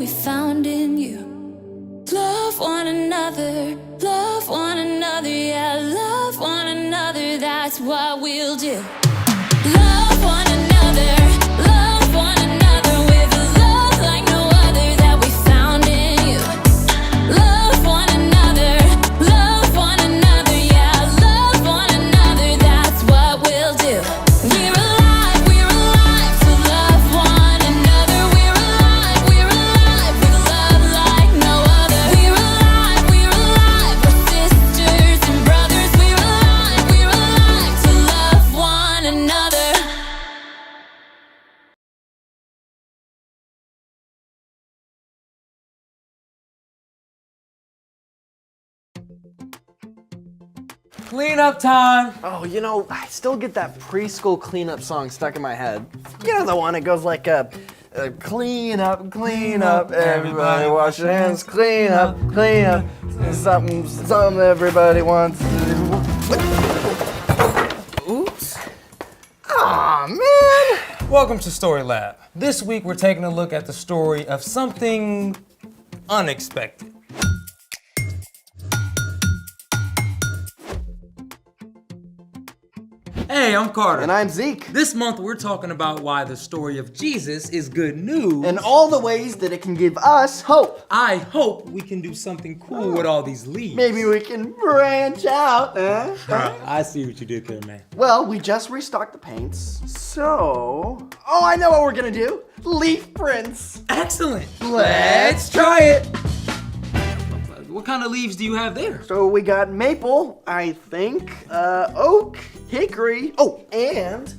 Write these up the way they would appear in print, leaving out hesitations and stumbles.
found in you. Love one another, yeah, love one another, that's what we'll do. Love one another with a love like no other that we found in you. Love one another, yeah, love one another, that's what we'll do. We're alive to love one another. We're alive with love like no other. We're alive, we're sisters and brothers. We're alive to love one another. Cleanup time! Oh, I still get that preschool cleanup song stuck in my head. You know the one that goes like, clean up, everybody wash your hands, clean up, something everybody wants to do. Oops. Aw, man! Welcome to Story Lab. This week we're taking a look at the story of something unexpected. Hey, I'm Carter. And I'm Zeke. This month we're talking about why the story of Jesus is good news. And all the ways that it can give us hope. I hope we can do something cool with all these leaves. Maybe we can branch out, I see what you did there, man. Well, we just restocked the paints, so... Oh, I know what we're gonna do. Leaf prints. Excellent. Let's try it. What kind of leaves do you have there? So we got maple, I think, oak, hickory, and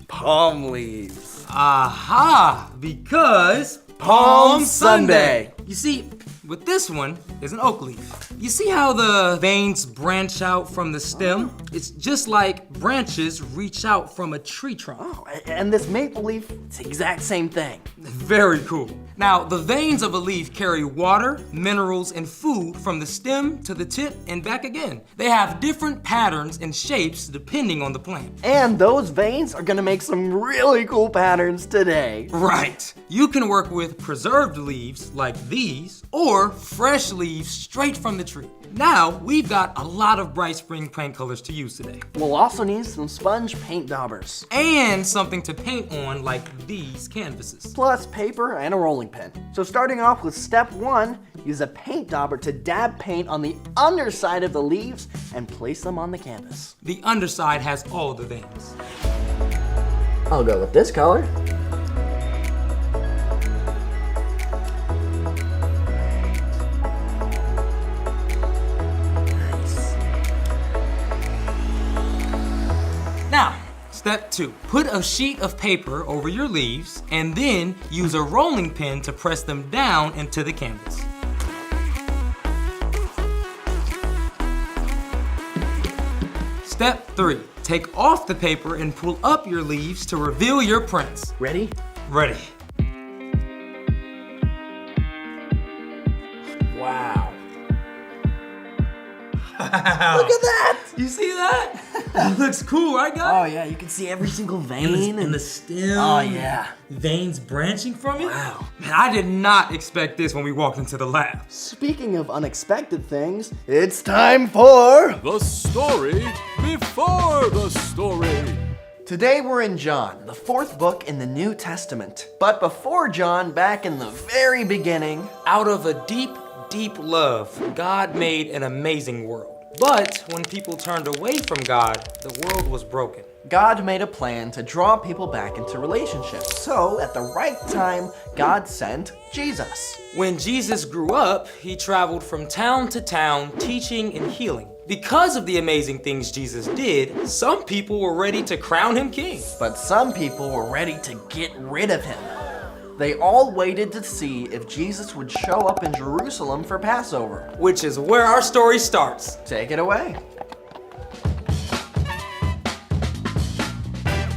palm leaves. Aha! Because Palm Sunday. You see, with this one is an oak leaf. You see how the veins branch out from the stem? It's just like branches reach out from a tree trunk. Oh, and this maple leaf, it's the exact same thing. Very cool. Now, the veins of a leaf carry water, minerals, and food from the stem to the tip and back again. They have different patterns and shapes depending on the plant. And those veins are gonna make some really cool patterns today. Right. You can work with preserved leaves like these, or fresh leaves straight from the tree. Now, we've got a lot of bright spring paint colors to use today. We'll also need some sponge paint daubers. And something to paint on like these canvases. Plus paper and a rolling pin. So starting off with step 1, use a paint dauber to dab paint on the underside of the leaves and place them on the canvas. The underside has all the veins. I'll go with this color. Now, step 2, put a sheet of paper over your leaves and then use a rolling pin to press them down into the canvas. Step 3, take off the paper and pull up your leaves to reveal your prints. Ready? Ready. Wow. Look at that! You see that? That looks cool, right, guys? Oh yeah, you can see every single vein. And the stem. Oh yeah. Veins branching from it. Wow. Man, I did not expect this when we walked into the lab. Speaking of unexpected things, it's time for... The story before the story. Today we're in John, the 4th book in the New Testament. But before John, back in the very beginning... Out of a deep, deep love, God made an amazing world. But when people turned away from God, the world was broken. God made a plan to draw people back into relationships. So, at the right time, God sent Jesus. When Jesus grew up, he traveled from town to town, teaching and healing. Because of the amazing things Jesus did, some people were ready to crown him king. But some people were ready to get rid of him. They all waited to see if Jesus would show up in Jerusalem for Passover. Which is where our story starts. Take it away.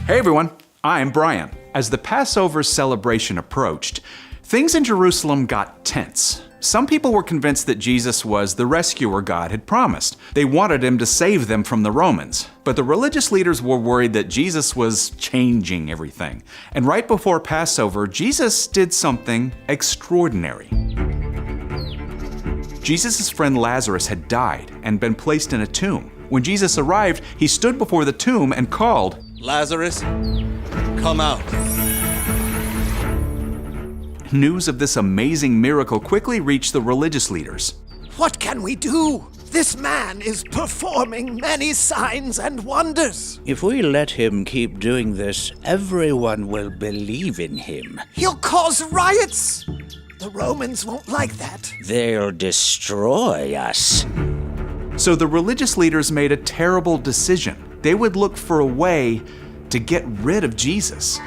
Hey everyone, I'm Brian. As the Passover celebration approached, things in Jerusalem got tense. Some people were convinced that Jesus was the rescuer God had promised. They wanted him to save them from the Romans. But the religious leaders were worried that Jesus was changing everything. And right before Passover, Jesus did something extraordinary. Jesus' friend Lazarus had died and been placed in a tomb. When Jesus arrived, he stood before the tomb and called, Lazarus, come out. News of this amazing miracle quickly reached the religious leaders. What can we do? This man is performing many signs and wonders. If we let him keep doing this, everyone will believe in him. He'll cause riots. The Romans won't like that. They'll destroy us. So the religious leaders made a terrible decision. They would look for a way to get rid of Jesus.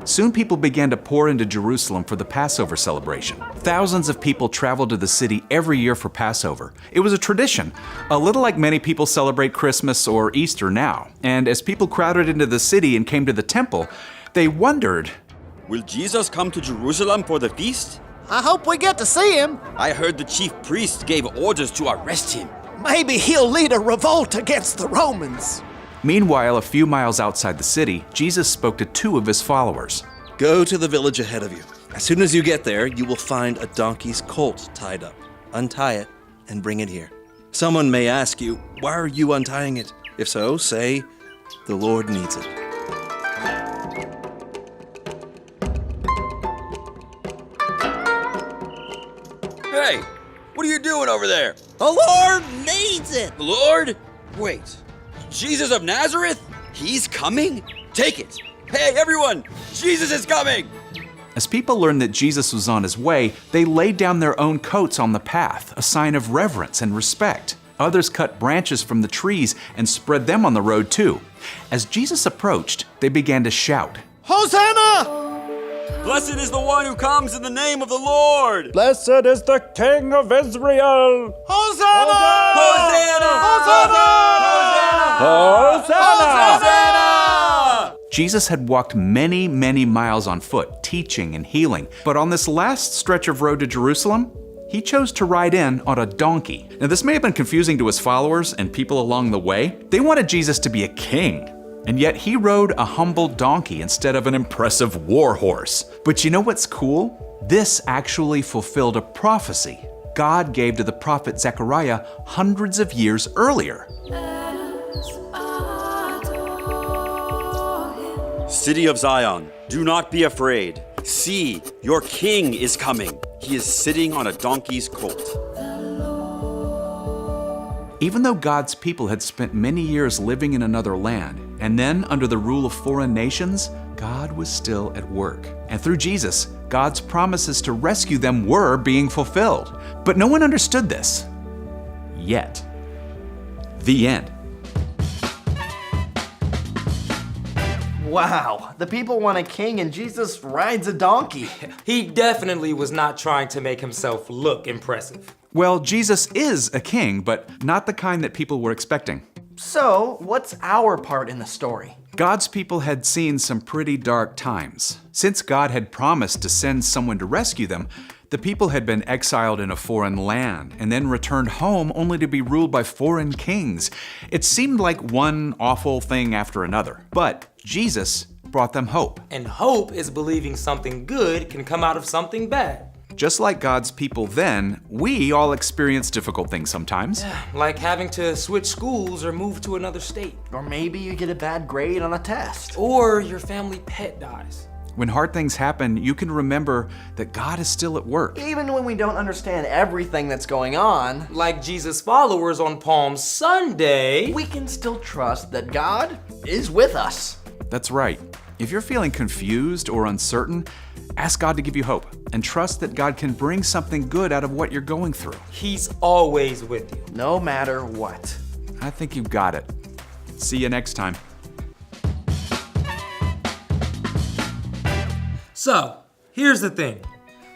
Soon people began to pour into Jerusalem for the Passover celebration. Thousands of people traveled to the city every year for Passover. It was a tradition, a little like many people celebrate Christmas or Easter now. And as people crowded into the city and came to the temple, they wondered, will Jesus come to Jerusalem for the feast? I hope we get to see him. I heard the chief priest gave orders to arrest him. Maybe he'll lead a revolt against the Romans. Meanwhile, a few miles outside the city, Jesus spoke to two of his followers. Go to the village ahead of you. As soon as you get there, you will find a donkey's colt tied up. Untie it and bring it here. Someone may ask you, why are you untying it? If so, say, the Lord needs it. Hey, what are you doing over there? The Lord needs it. The Lord? Wait, Jesus of Nazareth? He's coming? Take it. Hey, everyone, Jesus is coming! As people learned that Jesus was on his way, they laid down their own coats on the path, a sign of reverence and respect. Others cut branches from the trees and spread them on the road too. As Jesus approached, they began to shout, Hosanna! Blessed is the one who comes in the name of the Lord! Blessed is the King of Israel! Hosanna! Hosanna! Hosanna! Hosanna! Jesus had walked many, many miles on foot, teaching and healing. But on this last stretch of road to Jerusalem, he chose to ride in on a donkey. Now, this may have been confusing to his followers and people along the way. They wanted Jesus to be a king, and yet he rode a humble donkey instead of an impressive war horse. But you know what's cool? This actually fulfilled a prophecy God gave to the prophet Zechariah hundreds of years earlier. City of Zion, do not be afraid. See, your king is coming. He is sitting on a donkey's colt. Even though God's people had spent many years living in another land, and then under the rule of foreign nations, God was still at work. And through Jesus, God's promises to rescue them were being fulfilled. But no one understood this. Yet. The end. Wow, the people want a king and Jesus rides a donkey. He definitely was not trying to make himself look impressive. Well, Jesus is a king, but not the kind that people were expecting. So, what's our part in the story? God's people had seen some pretty dark times. Since God had promised to send someone to rescue them, the people had been exiled in a foreign land and then returned home only to be ruled by foreign kings. It seemed like one awful thing after another. But Jesus brought them hope. And hope is believing something good can come out of something bad. Just like God's people then, we all experience difficult things sometimes. Like having to switch schools or move to another state. Or maybe you get a bad grade on a test. Or your family pet dies. When hard things happen, you can remember that God is still at work. Even when we don't understand everything that's going on, Like Jesus' followers on Palm Sunday, we can still trust that God is with us. That's right. If you're feeling confused or uncertain, ask God to give you hope and trust that God can bring something good out of what you're going through. He's always with you. No matter what. I think you've got it. See you next time. So, here's the thing.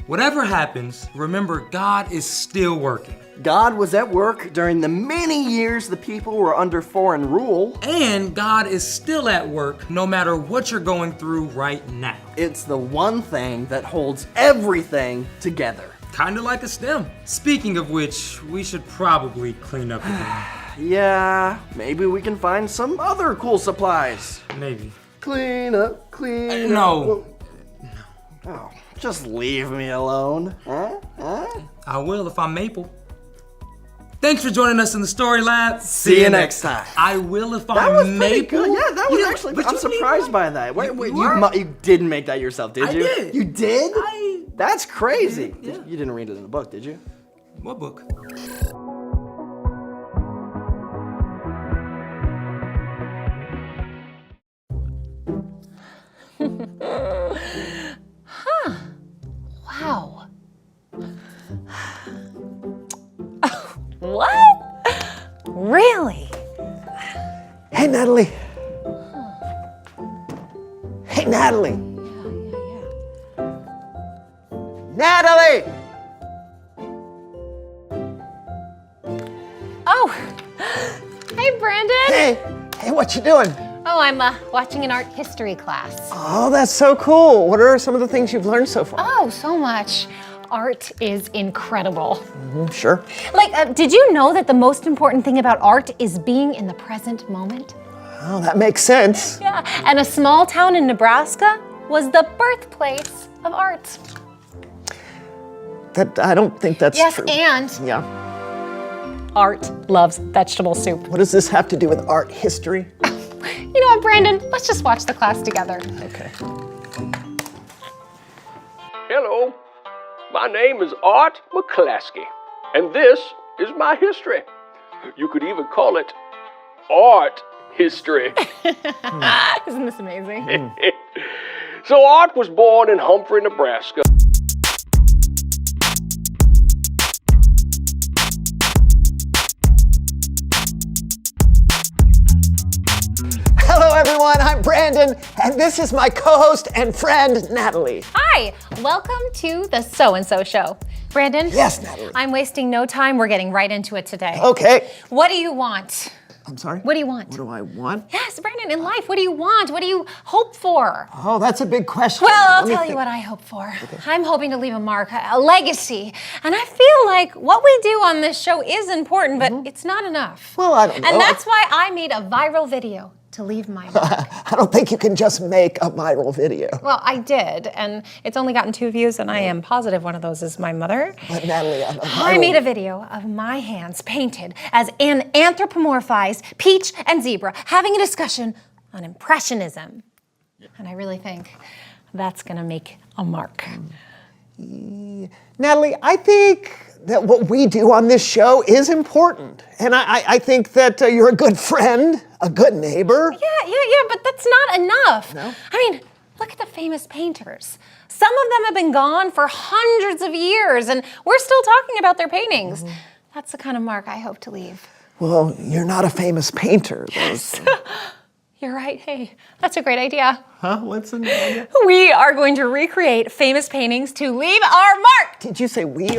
Whatever happens, remember God is still working. God was at work during the many years the people were under foreign rule. And God is still at work no matter what you're going through right now. It's the one thing that holds everything together. Kinda like a stem. Speaking of which, we should probably clean up again. Yeah, maybe we can find some other cool supplies. Maybe. Clean up, clean up. No. Oh, just leave me alone. Huh? I will if I'm Maple. Thanks for joining us in the Story Lab. See you next time. I will if That I'm was pretty Maple. good. Yeah, that was You actually. but I'm you didn't surprised even- by that. Wait, You were? you didn't make that yourself, did I you? did. You did? That's crazy. Yeah. You didn't read it in the book, did you? What book? Wow. What? Really? Hey, Natalie. Hey, Natalie. Natalie! Oh. Hey, Brandon. Hey, what you doing? Oh, I'm watching an art history class. Oh, that's so cool. What are some of the things you've learned so far? Oh, so much. Art is incredible. Sure. Like, did you know that the most important thing about art is being in the present moment? Oh, that makes sense. Yeah, and a small town in Nebraska was the birthplace of art. I don't think that's Yes, true. and Yeah. art loves vegetable soup. What does this have to do with art history? You know what, Brandon? Let's just watch the class together. Okay. Hello, my name is Art McClaskey, and this is my history. You could even call it art history. Isn't this amazing? So Art was born in Humphrey, Nebraska. Hello, everyone. I'm Brandon, and this is my co-host and friend, Natalie. Hi, welcome to the So and So Show. Brandon? Yes, Natalie. I'm wasting no time. We're getting right into it today. Okay. What do you want? I'm sorry? What do you want? What do I want? Yes, Brandon, in life, what do you want? What do you hope for? Oh, that's a big question. Well, I'll Let me tell you think. what I hope for. I'm hoping to leave a mark, a legacy. And I feel like what we do on this show is important, but it's not enough. Well, I don't know. And that's why I made a viral video to leave my mark. I don't think you can just make a viral video. Well, I did, and it's only gotten 2 views, and I am positive one of those is my mother. But Natalie, I made a video of my hands painted as an anthropomorphized peach and zebra having a discussion on impressionism. And I really think that's gonna make a mark. Natalie, I think that what we do on this show is important. And I think that you're a good friend, a good neighbor. Yeah, but that's not enough. No? I mean, look at the famous painters. Some of them have been gone for hundreds of years, and we're still talking about their paintings. That's the kind of mark I hope to leave. Well, you're not a famous painter. Yes. You're right. Hey, that's a great idea. Huh? What's an idea? We are going to recreate famous paintings to leave our mark. Did you say we?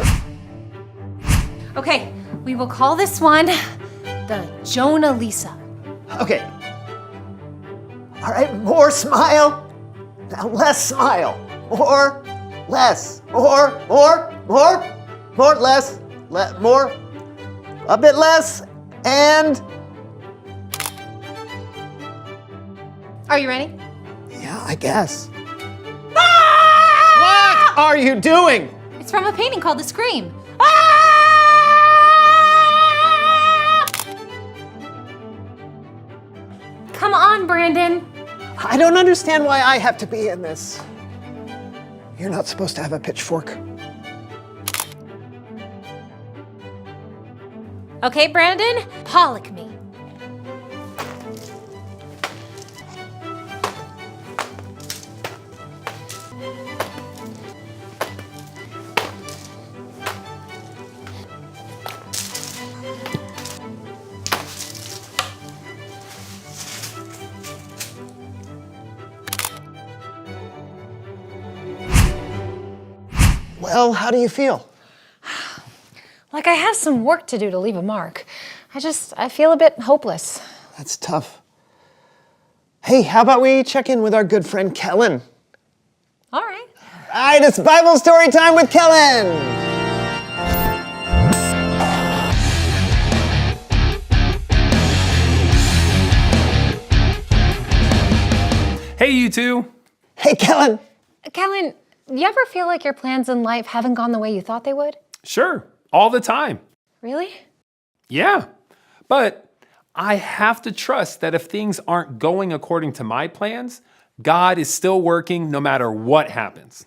Okay, we will call this one the Jonah Lisa. Okay. All right, more smile. Now less smile. More, less. More, less. More, a bit less, and... Are you ready? Yeah, I guess. What are you doing? It's from a painting called The Scream. Come on, Brandon. I don't understand why I have to be in this. You're not supposed to have a pitchfork. Okay, Brandon, Pollock me. Well, how do you feel? Like I have some work to do to leave a mark. I feel a bit hopeless. That's tough. Hey, how about we check in with our good friend Kellen? All right. All right, it's Bible story time with Kellen. Hey, you two. Hey, Kellen. Kellen, you ever feel like your plans in life haven't gone the way you thought they would? Sure, all the time. Really? Yeah, but I have to trust that if things aren't going according to my plans, God is still working no matter what happens.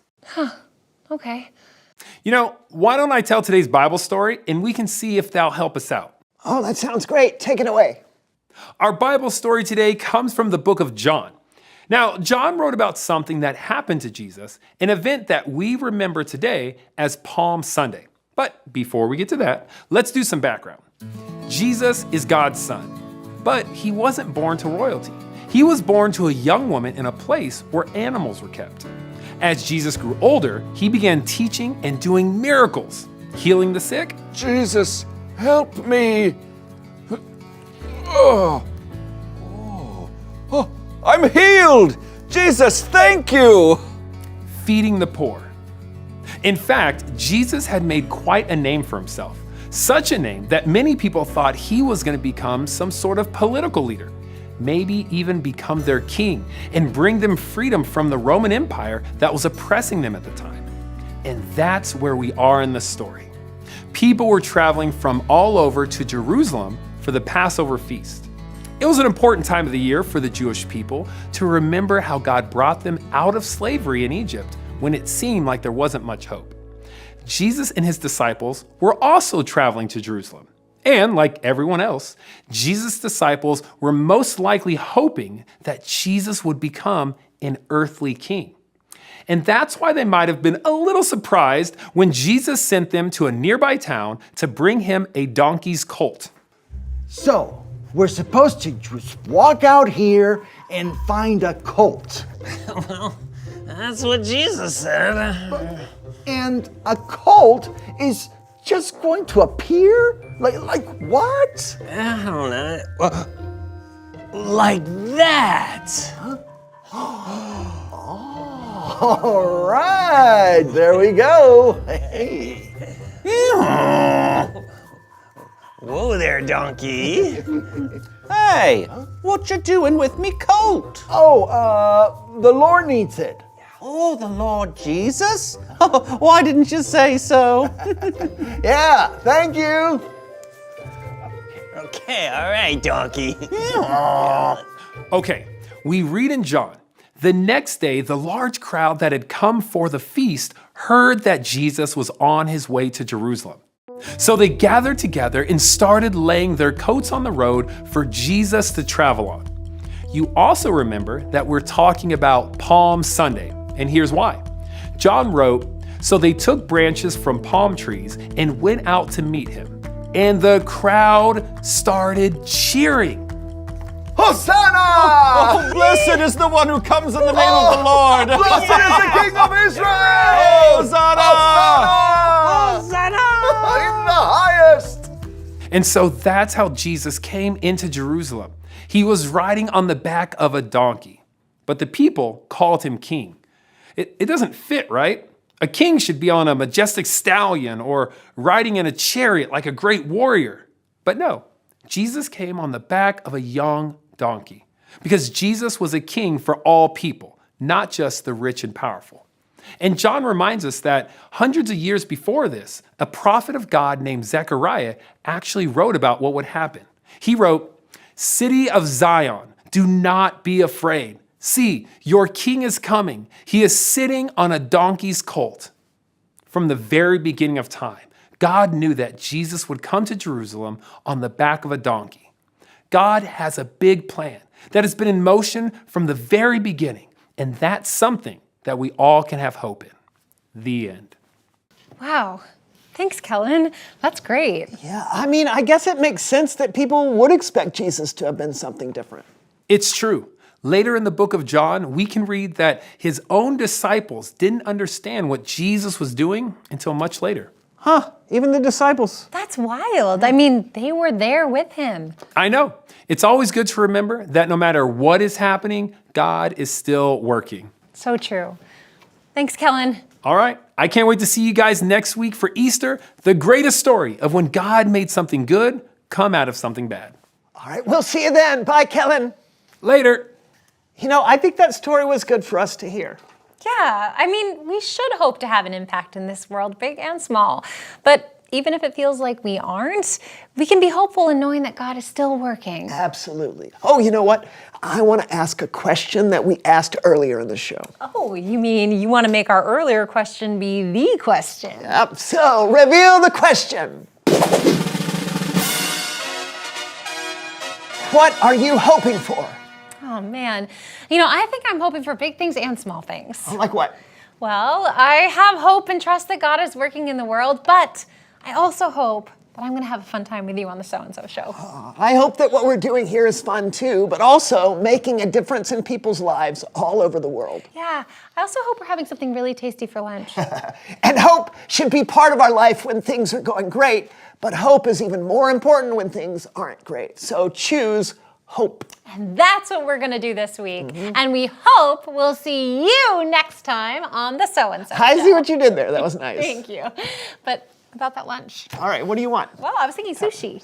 Okay. You know, why don't I tell today's Bible story and we can see if they'll help us out? Oh, that sounds great. Take it away. Our Bible story today comes from the book of John. Now, John wrote about something that happened to Jesus, an event that we remember today as Palm Sunday. But before we get to that, let's do some background. Jesus is God's son, but he wasn't born to royalty. He was born to a young woman in a place where animals were kept. As Jesus grew older, he began teaching and doing miracles, healing the sick. Jesus, help me. Oh, I'm healed. Jesus, thank you. Feeding the poor. In fact, Jesus had made quite a name for himself, such a name that many people thought he was going to become some sort of political leader, maybe even become their king and bring them freedom from the Roman Empire that was oppressing them at the time. And that's where we are in the story. People were traveling from all over to Jerusalem for the Passover feast. It was an important time of the year for the Jewish people to remember how God brought them out of slavery in Egypt when it seemed like there wasn't much hope. Jesus and his disciples were also traveling to Jerusalem. And like everyone else, Jesus' disciples were most likely hoping that Jesus would become an earthly king. And that's why they might have been a little surprised when Jesus sent them to a nearby town to bring him a donkey's colt. So, we're supposed to just walk out here and find a colt. Well, that's what Jesus said. And a colt is just going to appear? Like what? I don't know. Like that. All right, there we go. Hey. Whoa there, donkey. Hey, what you doing with me coat? Oh, the Lord needs it. Oh, the Lord Jesus? Oh, why didn't you say so? Yeah, thank you. Okay, all right, donkey. Okay, we read in John, the next day, the large crowd that had come for the feast heard that Jesus was on his way to Jerusalem. So they gathered together and started laying their coats on the road for Jesus to travel on. You also remember that we're talking about Palm Sunday, and here's why. John wrote, "So they took branches from palm trees and went out to meet him, and the crowd started cheering." Hosanna! Oh, blessed is the one who comes in the name of the Lord. Blessed is the King of Israel! Hosanna! Hosanna! In the highest! And so that's how Jesus came into Jerusalem. He was riding on the back of a donkey, but the people called him king. It doesn't fit, right? A king should be on a majestic stallion or riding in a chariot like a great warrior. But no, Jesus came on the back of a young donkey because Jesus was a king for all people, not just the rich and powerful. And John reminds us that hundreds of years before this, a prophet of God named Zechariah actually wrote about what would happen. He wrote, "City of Zion, do not be afraid. See, your king is coming. He is sitting on a donkey's colt." From the very beginning of time, God knew that Jesus would come to Jerusalem on the back of a donkey. God has a big plan that has been in motion from the very beginning, and that's something that we all can have hope in. The end. Wow. Thanks, Kellen. That's great. Yeah, I mean, I guess it makes sense that people would expect Jesus to have been something different. It's true. Later in the book of John, we can read that his own disciples didn't understand what Jesus was doing until much later. Huh, even the disciples. That's wild. I mean, they were there with him. I know. It's always good to remember that no matter what is happening, God is still working. So true. Thanks, Kellen. All right. I can't wait to see you guys next week for Easter, the greatest story of when God made something good come out of something bad. All right, we'll see you then. Bye, Kellen. Later. You know, I think that story was good for us to hear. Yeah, I mean, we should hope to have an impact in this world, big and small. But even if it feels like we aren't, we can be hopeful in knowing that God is still working. Absolutely. Oh, you know what? I want to ask a question that we asked earlier in the show. Oh, you mean you want to make our earlier question be the question? Yep. So, reveal the question. What are you hoping for? Oh, man. You know, I think I'm hoping for big things and small things. Like what? Well, I have hope and trust that God is working in the world, but I also hope that I'm going to have a fun time with you on the So-and-So Show. I hope that what we're doing here is fun too, but also making a difference in people's lives all over the world. Yeah, I also hope we're having something really tasty for lunch. And hope should be part of our life when things are going great, but hope is even more important when things aren't great. So choose hope. And that's what we're going to do this week. And we hope we'll see you next time on the So-and-So Show. I see what you did there. That was nice. Thank you. But about that lunch. All right, what do you want? Well, I was thinking sushi.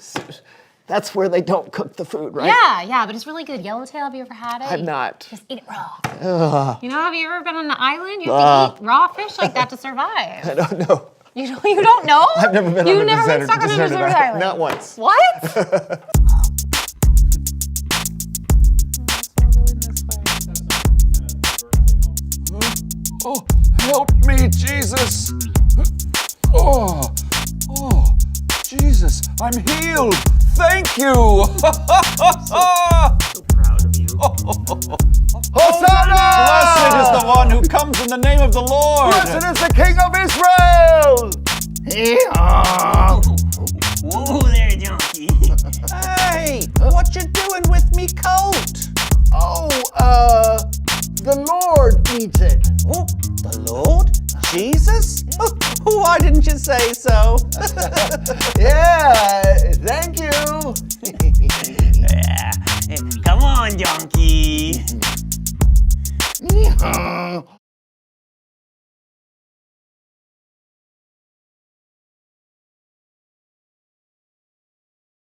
That's where they don't cook the food, right? Yeah, but it's really good. Yellowtail, have you ever had it? I've not. Just eat it raw. Ugh. You know, have you ever been on an island? You have to eat raw fish like that to survive. I don't know. You don't know? I've never been You've on a never been deserted, stuck on a deserted deserted island. island? Not once. What? Oh, help me, Jesus. Oh, Jesus, I'm healed. Thank you. So proud of you. Hosanna! Blessed is the one who comes in the name of the Lord. Blessed is the King of Israel. Whoa there, donkey. Hey, what you doing with me coat? Oh, the Lord needs it. Oh, the Lord? Jesus? Why didn't you say so? Yeah, thank you. Come on, donkey.